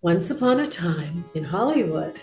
Once upon a time in Hollywood,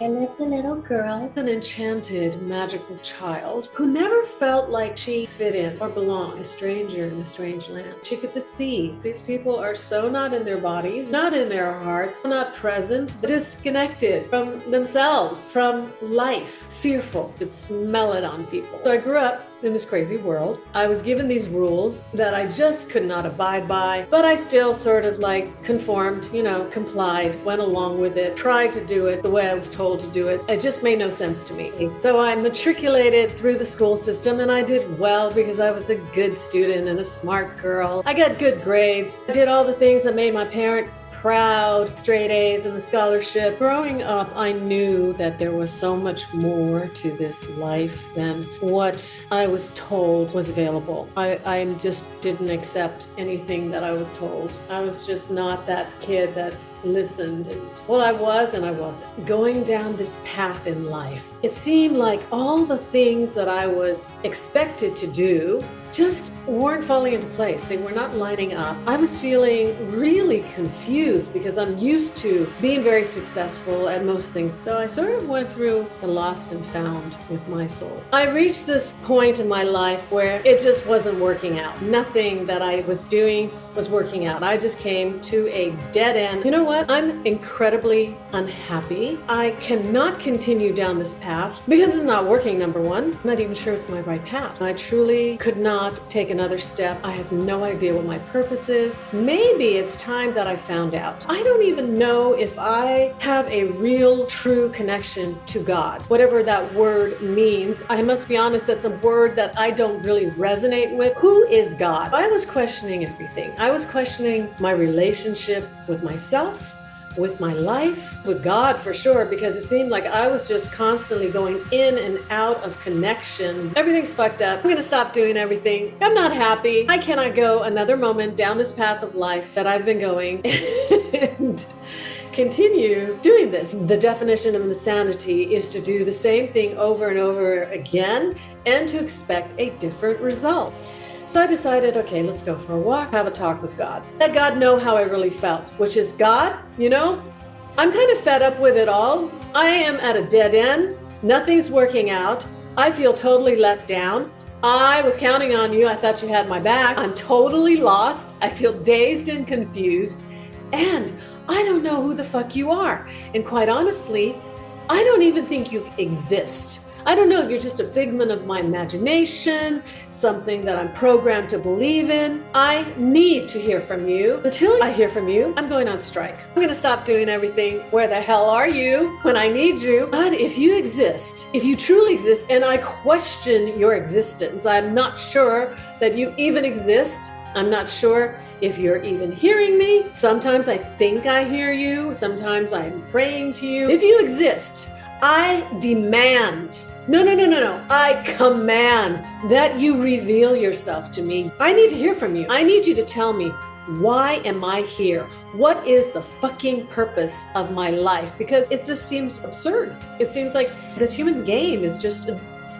I lived a little girl. an enchanted, magical child who never felt like she fit in or belonged, a stranger in a strange land. She could just see these people are so not in their bodies, not in their hearts, not present, disconnected from themselves, from life, fearful. Could smell it on people. So I grew up in this crazy world. I was given these rules that I just could not abide by, but I still sort of like conformed, complied, went along with it, tried to do it the way I was told to do it. It just made no sense to me. So I matriculated through the school system and I did well because I was a good student and a smart girl. I got good grades. I did all the things that made my parents proud, straight A's and the scholarship. Growing up, I knew that there was so much more to this life than what I was told was available. I just didn't accept anything that I was told. I was just not that kid that listened. And well, I was and I wasn't. Going down this path in life, it seemed like all the things that I was expected to do just weren't falling into place. They were not lining up. I was feeling really confused because I'm used to being very successful at most things. So I sort of went through the lost and found with my soul. I reached this point in my life where it just wasn't working out. Nothing that I was doing was working out. I just came to a dead end. You know what? I'm incredibly unhappy. I cannot continue down this path because it's not working, number one. I'm not even sure it's my right path. I truly could not take another step. I have no idea what my purpose is. Maybe it's time that I found out. I don't even know if I have a real, true connection to God. Whatever that word means, I must be honest, that's a word that I don't really resonate with. Who is God? I was questioning everything. I was questioning my relationship with myself, with my life, with God for sure, because it seemed like I was just constantly going in and out of connection. Everything's fucked up. I'm gonna stop doing everything. I'm not happy. I cannot go another moment down this path of life that I've been going and continue doing this. The definition of insanity is to do the same thing over and over again and to expect a different result. So I decided, okay, let's go for a walk, have a talk with God. Let God know how I really felt, which is, God, I'm kind of fed up with it all. I am at a dead end. Nothing's working out. I feel totally let down. I was counting on you. I thought you had my back. I'm totally lost. I feel dazed and confused. And I don't know who the fuck you are. And quite honestly, I don't even think you exist. I don't know if you're just a figment of my imagination, something that I'm programmed to believe in. I need to hear from you. Until I hear from you, I'm going on strike. I'm going to stop doing everything. Where the hell are you when I need you? God, if you exist, if you truly exist, and I question your existence, I'm not sure that you even exist. I'm not sure if you're even hearing me. Sometimes I think I hear you. Sometimes I'm praying to you. If you exist, I demand, no. I command that you reveal yourself to me. I need to hear from you. I need you to tell me, why am I here? What is the fucking purpose of my life? Because it just seems absurd. It seems like this human game is just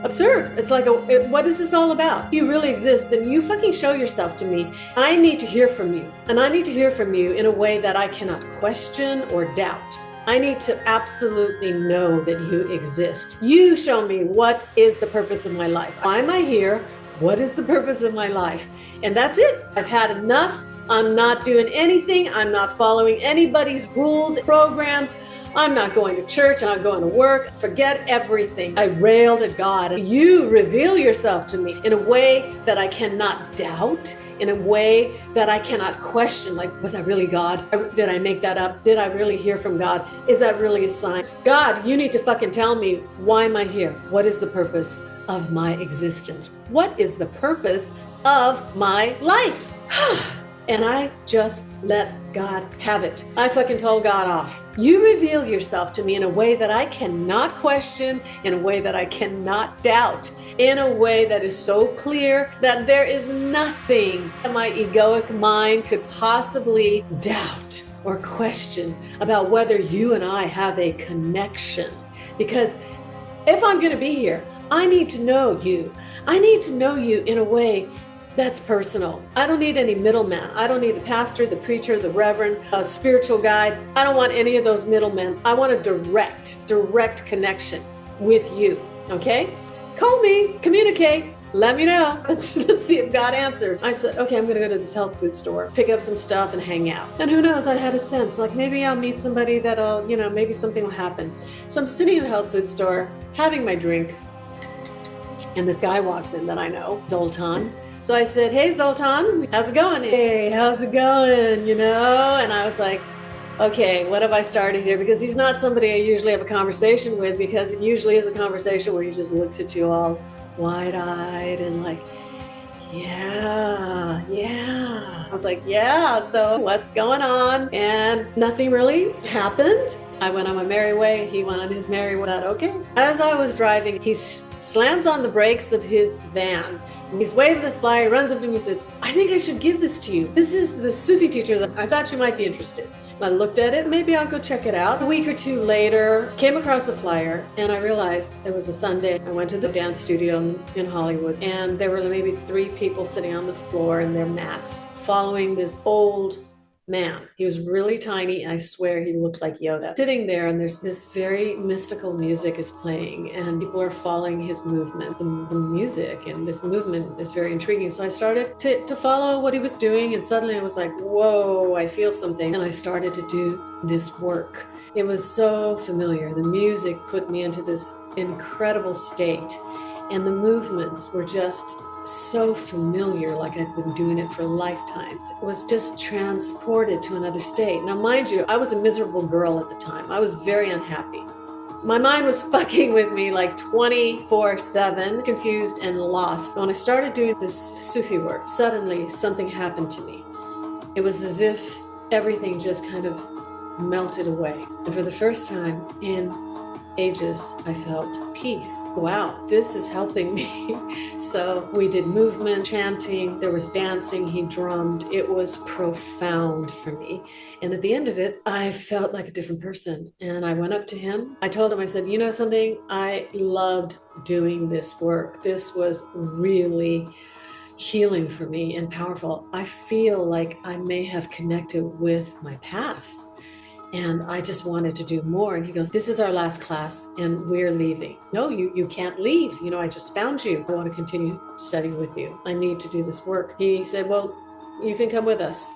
absurd. It's like, what is this all about? If you really exist, then you fucking show yourself to me. I need to hear from you. And I need to hear from you in a way that I cannot question or doubt. I need to absolutely know that you exist. You show me what is the purpose of my life. Why am I here? What is the purpose of my life? And that's it. I've had enough. I'm not doing anything. I'm not following anybody's rules, programs. I'm not going to church. I'm not going to work. Forget everything. I railed at God. You reveal yourself to me in a way that I cannot doubt, in a way that I cannot question. Like, was that really God? Did I make that up? Did I really hear from God? Is that really a sign? God, you need to fucking tell me, why am I here? What is the purpose of my existence? What is the purpose of my life? And I just let God have it. I fucking told God off. You reveal yourself to me in a way that I cannot question, in a way that I cannot doubt, in a way that is so clear that there is nothing that my egoic mind could possibly doubt or question about whether you and I have a connection. Because if I'm going to be here, I need to know you. I need to know you in a way That's personal. I don't need any middleman. I don't need the pastor, the preacher, the reverend, a spiritual guide. I don't want any of those middlemen. I want a direct connection with you. Okay? Call me, communicate. Let me know. Let's see if God answers. I said, okay, I'm going to go to this health food store, pick up some stuff and hang out. And who knows, I had a sense like maybe I'll meet somebody that'll, maybe something will happen. So I'm sitting in the health food store, having my drink, and this guy walks in that I know, Zoltan. So I said, hey, Zoltan, how's it going? Hey, how's it going? And I was like, okay, what have I started here? Because he's not somebody I usually have a conversation with, because it usually is a conversation where he just looks at you all wide-eyed and like, yeah. I was like, yeah, so what's going on? And nothing really happened. I went on my merry way. He went on his merry way. Okay. As I was driving, he slams on the brakes of his van. He's waving this flyer, runs up to me and says, I think I should give this to you. This is the Sufi teacher that I thought you might be interested. I looked at it, maybe I'll go check it out. A week or two later, came across the flyer and I realized it was a Sunday. I went to the dance studio in Hollywood and there were maybe 3 people sitting on the floor in their mats following this old man. He was really tiny. I swear he looked like Yoda. Sitting there and there's this very mystical music is playing and people are following his movement. The music and this movement is very intriguing. So I started to follow what he was doing and suddenly I was like, whoa, I feel something. And I started to do this work. It was so familiar. The music put me into this incredible state and the movements were just so familiar, like I'd been doing it for lifetimes. It was just transported to another state. Now, mind you, I was a miserable girl at the time. I was very unhappy. My mind was fucking with me like 24/7, confused and lost. When I started doing this Sufi work, suddenly something happened to me. It was as if everything just kind of melted away. And for the first time in ages, I felt peace. Wow, this is helping me. So we did movement, chanting, there was dancing, he drummed. It was profound for me. And at the end of it, I felt like a different person. And I went up to him. I told him, I said, you know something? I loved doing this work. This was really healing for me and powerful. I feel like I may have connected with my path. And I just wanted to do more. And he goes, this is our last class and we're leaving. No, you can't leave. I just found you. I want to continue studying with you. I need to do this work. He said, well, you can come with us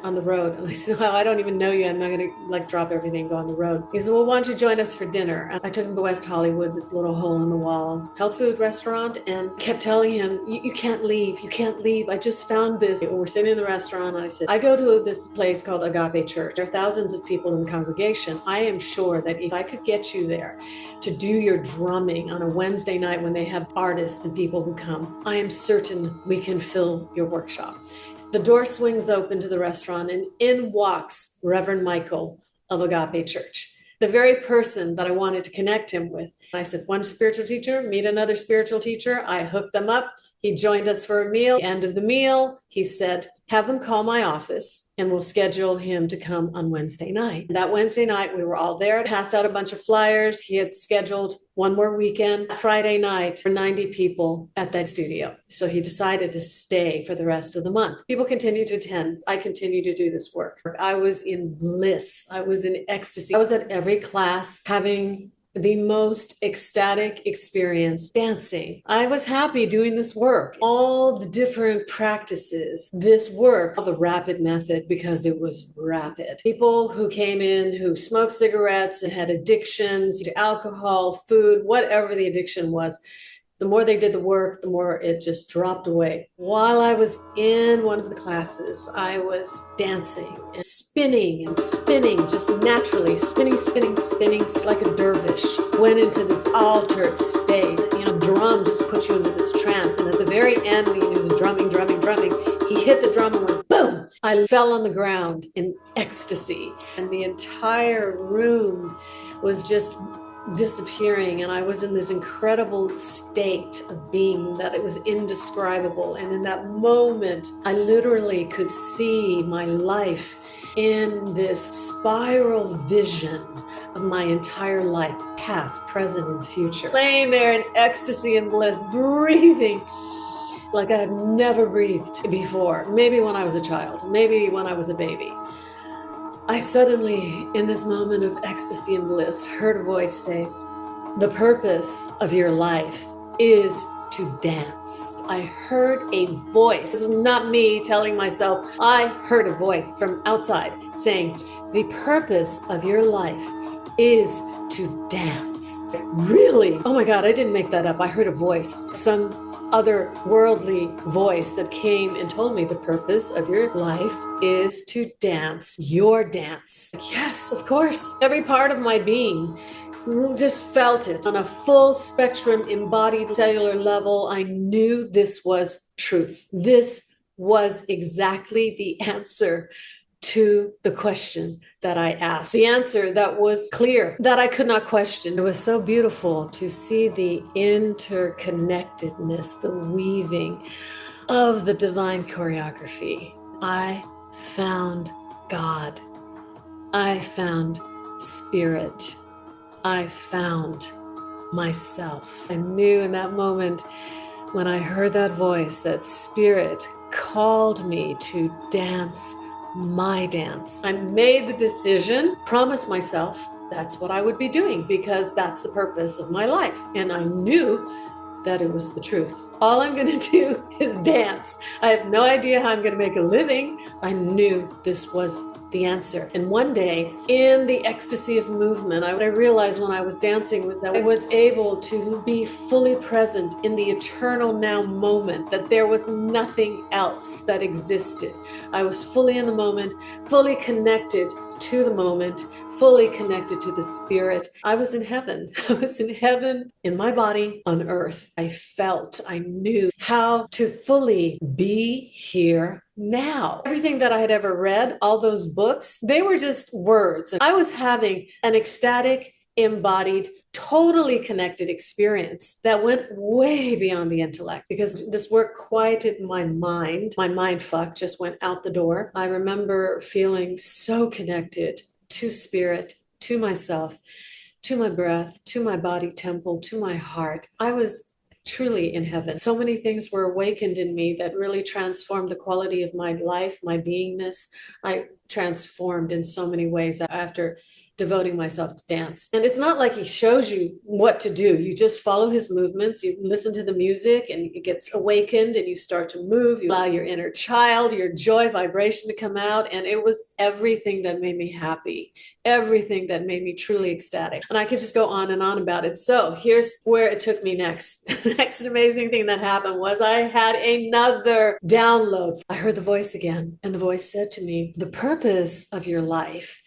on the road. And I said, well, I don't even know you. I'm not going to drop everything and go on the road. He said, well, why don't you join us for dinner? And I took him to West Hollywood, this little hole in the wall health food restaurant, and kept telling him, you can't leave. You can't leave. I just found this. We're sitting in the restaurant. And I said, I go to this place called Agape Church. There are thousands of people in the congregation. I am sure that if I could get you there to do your drumming on a Wednesday night when they have artists and people who come, I am certain we can fill your workshop. The door swings open to the restaurant and in walks Reverend Michael of Agape Church, the very person that I wanted to connect him with. I said, one spiritual teacher, meet another spiritual teacher. I hooked them up. He joined us for a meal. End of the meal, he said, have them call my office and we'll schedule him to come on Wednesday night. That Wednesday night, we were all there, passed out a bunch of flyers. He had scheduled one more weekend, Friday night, for 90 people at that studio. So he decided to stay for the rest of the month. People continued to attend. I continued to do this work. I was in bliss. I was in ecstasy. I was at every class having the most ecstatic experience dancing. I was happy doing this work, all the different practices, this work, the rapid method, because it was rapid. People who came in who smoked cigarettes and had addictions to alcohol, food, whatever the addiction was, the more they did the work, the more it just dropped away. While I was in one of the classes, I was dancing and spinning, just naturally, spinning, like a dervish. Went into this altered state. Drum just puts you into this trance. And at the very end, when he was drumming, he hit the drum and went boom. I fell on the ground in ecstasy. And the entire room was just disappearing, and I was in this incredible state of being that it was indescribable. And in that moment, I literally could see my life in this spiral vision of my entire life, past, present, and future. Laying there in ecstasy and bliss, breathing like I had never breathed before. Maybe when I was a child, maybe when I was a baby. I suddenly, in this moment of ecstasy and bliss, heard a voice say, "The purpose of your life is to dance." I heard a voice. This is not me telling myself. I heard a voice from outside saying, "The purpose of your life is to dance." Really? Oh my God, I didn't make that up. I heard a voice, some other worldly voice that came and told me the purpose of your life is to dance your dance. Yes, of course. Every part of my being just felt it on a full spectrum, embodied cellular level. I knew this was truth. This was exactly the answer to the question that I asked, the answer that was clear, that I could not question. It was so beautiful to see the interconnectedness, the weaving of the divine choreography. I found God. I found spirit. I found myself. I knew in that moment when I heard that voice that spirit called me to dance my dance. I made the decision, promised myself that's what I would be doing because that's the purpose of my life. And I knew that it was the truth. All I'm going to do is dance. I have no idea how I'm going to make a living. I knew this was the answer. And one day, in the ecstasy of movement, what I realized when I was dancing was that I was able to be fully present in the eternal now moment, that there was nothing else that existed. I was fully in the moment, fully connected to the moment, fully connected to the spirit. I was in heaven. I was in heaven in my body on earth. I felt, I knew how to fully be here now. Everything that I had ever read, all those books, they were just words. I was having an ecstatic, embodied, totally connected experience that went way beyond the intellect because this work quieted my mind. My mind fuck just went out the door. I remember feeling so connected to spirit, to myself, to my breath, to my body temple, to my heart. I was truly in heaven. So many things were awakened in me that really transformed the quality of my life, my beingness. I transformed in so many ways after devoting myself to dance. And it's not like he shows you what to do. You just follow his movements. You listen to the music and it gets awakened and you start to move. You allow your inner child, your joy vibration to come out. And it was everything that made me happy, everything that made me truly ecstatic. And I could just go on and on about it. So here's where it took me next. The next amazing thing that happened was I had another download. I heard the voice again, and the voice said to me, "The purpose of your life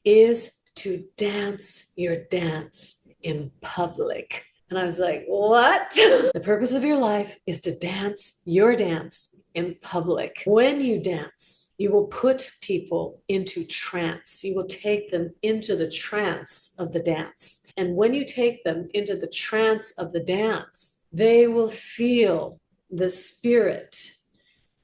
is to dance your dance in public." And I was like, what? The purpose of your life is to dance your dance in public. When you dance, you will put people into trance. You will take them into the trance of the dance. And when you take them into the trance of the dance, they will feel the spirit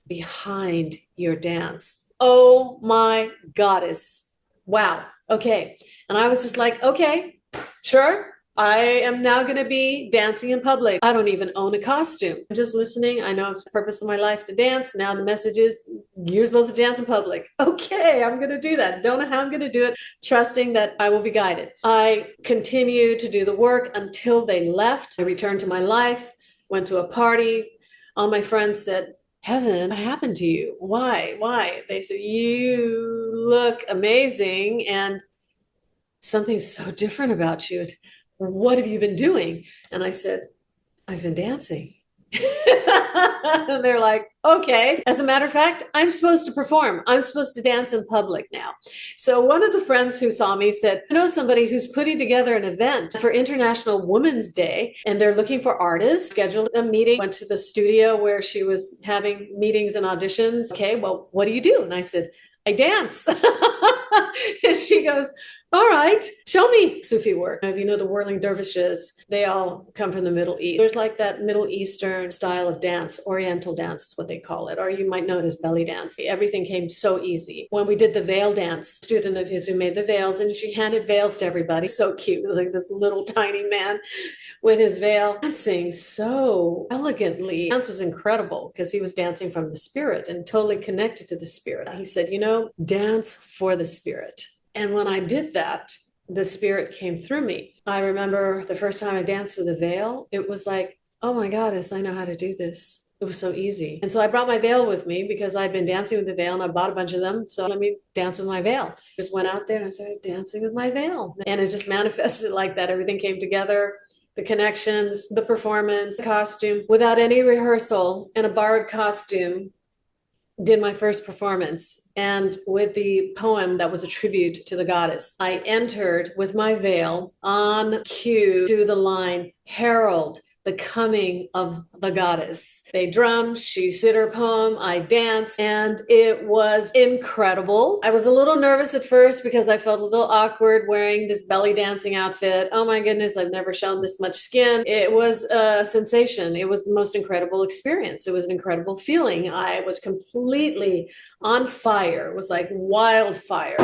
behind your dance. Oh my goddess. Wow. Okay. And I was just like, okay, sure. I am now going to be dancing in public. I don't even own a costume. I'm just listening. I know it's the purpose of my life to dance. Now the message is you're supposed to dance in public. Okay, I'm going to do that. Don't know how I'm going to do it, trusting that I will be guided. I continued to do the work until they left. I returned to my life, went to a party. All my friends said, "Heaven, what happened to you? Why? Why?" They said, "You look amazing and something's so different about you. What have you been doing?" And I said, "I've been dancing." And they're like, "Okay. As a matter of fact, I'm supposed to perform. I'm supposed to dance in public now." So one of the friends who saw me said, "I know somebody who's putting together an event for International Women's Day, and they're looking for artists." Scheduled a meeting, went to the studio where she was having meetings and auditions. "Okay, well, what do you do?" And I said, "I dance." And she goes, All right, show me Sufi work. If you know the whirling dervishes, they all come from the Middle East. There's like that Middle Eastern style of dance, Oriental dance is what they call it, or you might know it as belly dance. Everything came so easy. When we did the veil dance, a student of his who made the veils, and she handed veils to everybody. So cute. It was like this little tiny man with his veil, dancing so elegantly. Dance was incredible because he was dancing from the spirit and totally connected to the spirit. He said, dance for the spirit. And when I did that, the spirit came through me. I remember the first time I danced with a veil, it was like, oh my goddess, I know how to do this. It was so easy. And so I brought my veil with me because I'd been dancing with the veil and I bought a bunch of them. So let me dance with my veil. Just went out there and I started dancing with my veil. And it just manifested like that. Everything came together. The connections, the performance, the costume, without any rehearsal, in a borrowed costume, did my first performance. And with the poem that was a tribute to the goddess, I entered with my veil on cue to the line, Herald, the coming of the goddess. They drummed, she did her poem, I danced, and it was incredible. I was a little nervous at first because I felt a little awkward wearing this belly dancing outfit. Oh my goodness, I've never shown this much skin. It was a sensation. It was the most incredible experience. It was an incredible feeling. I was completely on fire. It was like wildfire.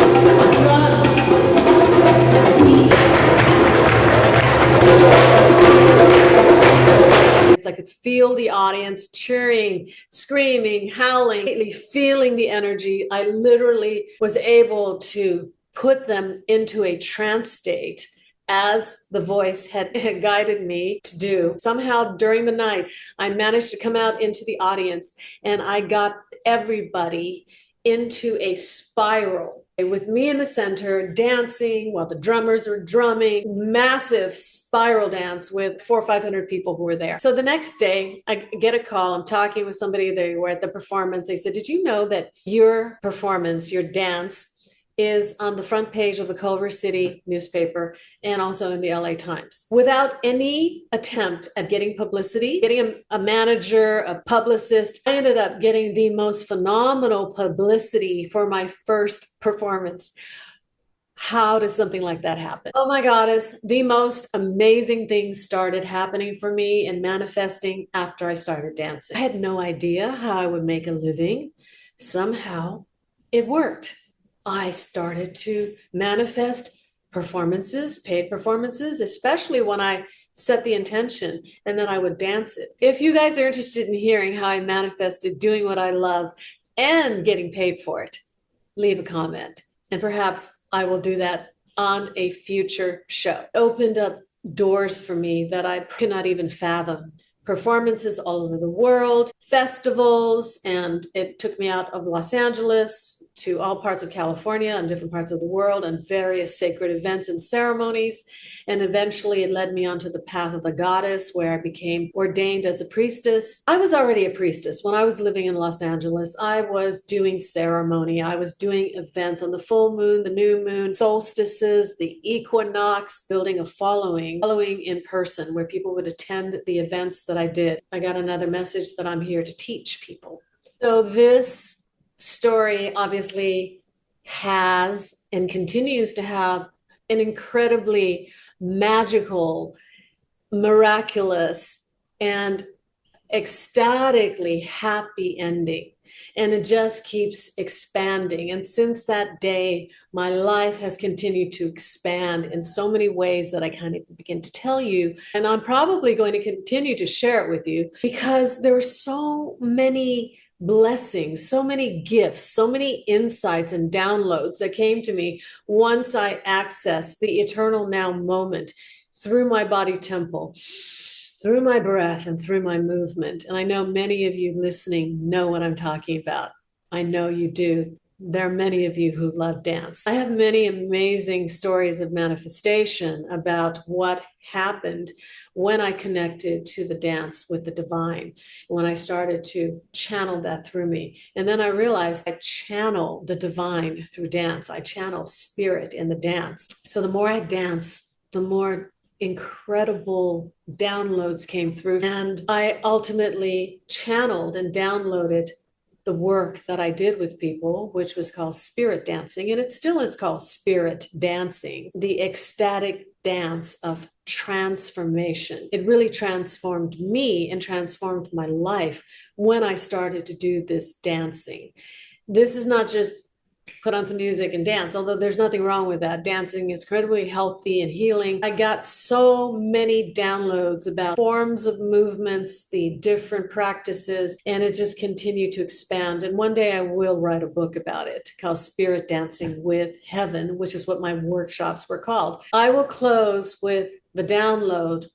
I could feel the audience cheering, screaming, howling, feeling the energy. I literally was able to put them into a trance state as the voice had guided me to do. Somehow during the night, I managed to come out into the audience and I got everybody into a spiral with me in the center dancing while the drummers were drumming, massive spiral dance with 400 or 500 people who were there. So the next day I get a call. I'm talking with somebody. They were at the performance. They said, did you know that your performance, your dance is on the front page of the Culver City newspaper and also in the LA Times? Without any attempt at getting publicity, getting a manager, a publicist, I ended up getting the most phenomenal publicity for my first performance. How does something like that happen? Oh my goddess, the most amazing things started happening for me and manifesting after I started dancing. I had no idea how I would make a living. Somehow it worked. I started to manifest performances, paid performances, especially when I set the intention and then I would dance it. If you guys are interested in hearing how I manifested doing what I love and getting paid for it, leave a comment and perhaps I will do that on a future show. It opened up doors for me that I could not even fathom. Performances all over the world, festivals, and it took me out of Los Angeles to all parts of California and different parts of the world and various sacred events and ceremonies. And eventually it led me onto the path of the goddess where I became ordained as a priestess. I was already a priestess. When I was living in Los Angeles, I was doing ceremony. I was doing events on the full moon, the new moon, solstices, the equinox, building a following in person where people would attend the events that I did. I got another message that I'm here to teach people. So this story obviously has and continues to have an incredibly magical, miraculous, and ecstatically happy ending. And it just keeps expanding. And since that day, my life has continued to expand in so many ways that I can't even begin to tell you. And I'm probably going to continue to share it with you because there were so many blessings, so many gifts, so many insights and downloads that came to me once I accessed the eternal now moment through my body temple, through my breath and through my movement. And I know many of you listening know what I'm talking about. I know you do. There are many of you who love dance. I have many amazing stories of manifestation about what happened when I connected to the dance with the divine, when I started to channel that through me. And then I realized I channel the divine through dance. I channel spirit in the dance. So the more I dance, the more incredible downloads came through. And I ultimately channeled and downloaded the work that I did with people, which was called spirit dancing, and it still is called spirit dancing, the ecstatic dance of transformation. It really transformed me and transformed my life when I started to do this dancing. This is not just put on some music and dance, although there's nothing wrong with that. Dancing is incredibly healthy and healing. I got so many downloads about forms of movements, the different practices, and it just continued to expand. And one day I will write a book about it called Spirit Dancing with Heaven, which is what my workshops were called. I will close with the download,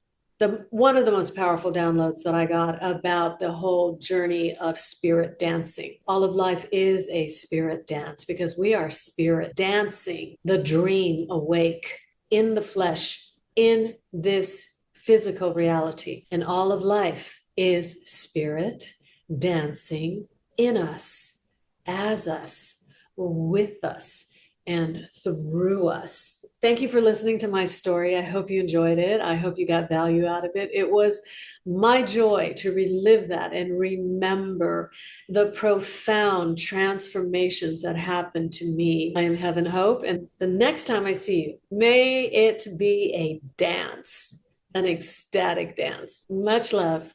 one of the most powerful downloads that I got about the whole journey of spirit dancing. All of life is a spirit dance because we are spirit dancing the dream awake in the flesh, in this physical reality. And all of life is spirit dancing in us, as us, with us, and through us. Thank you for listening to my story. I hope you enjoyed it. I hope you got value out of it. It was my joy to relive that and remember the profound transformations that happened to me. I am Heaven Hope, and the next time I see you, may it be a dance, an ecstatic dance. Much love.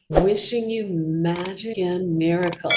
Wishing you magic and miracles.